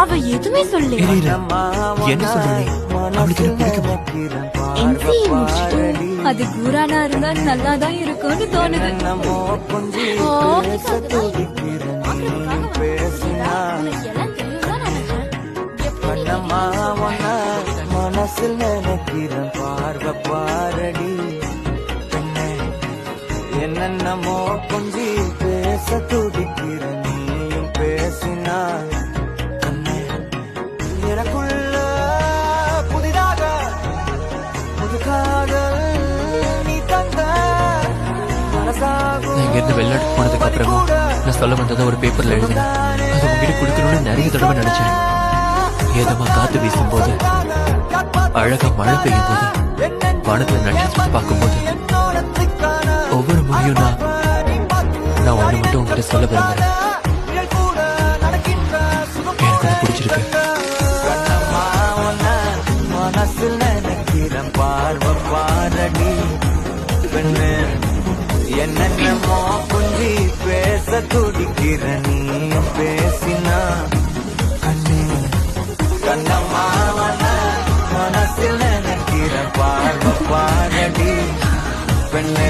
அவ எதுவுமே சொல்லல. என்ன சொல்றீங்க? அவளுக்கு எனக்கு பிடிக்குமா? NCE முடிச்சுட்டு அது குரானா இருந்தா நல்லாதான் இருக்கும்னு தோணுது. மனசில் நினைக்கிறேன் பார்வை பாரடி பெண்ணே என்னென்னமோ கொஞ்சி பேச துடிக்கிற நீயும் பேசினா கண்ணே எனக்குள்ள புதிதாக புது காதல் நீ தந்த மனசாகும். நான் இங்கிருந்து வெளிநாட்டுக்கு போனதுக்கு அப்புறமா நான் சொல்ல வந்ததை ஒரு பேப்பர்ல எழுதினேன். அதை உங்ககிட்ட கொடுக்கணும்னு நிறைய தடவை நினைச்சேன். ஏதமா காத்து வீசும் போது, அழகா மழை பெய்யும் போது, வானத்துல நட்சத்திரத்தை பார்க்கும்போது, ஒவ்வொரு முறையும் நான் ஒண்ணு மட்டும் உங்ககிட்ட சொல்ல விரும்புறேன். எனக்கு அது பிடிச்சிருக்கு. மனசில் நினைக்கிறேன் பார்வை பாரடி பெண்ணு என்னென்னமோ கொஞ்சி பேச துடிக்கிற நீயும் பேசினா கண்ணே கண்ணம்மா மனசில் நினைக்கிற பார்வை பாரடி பெண்ணு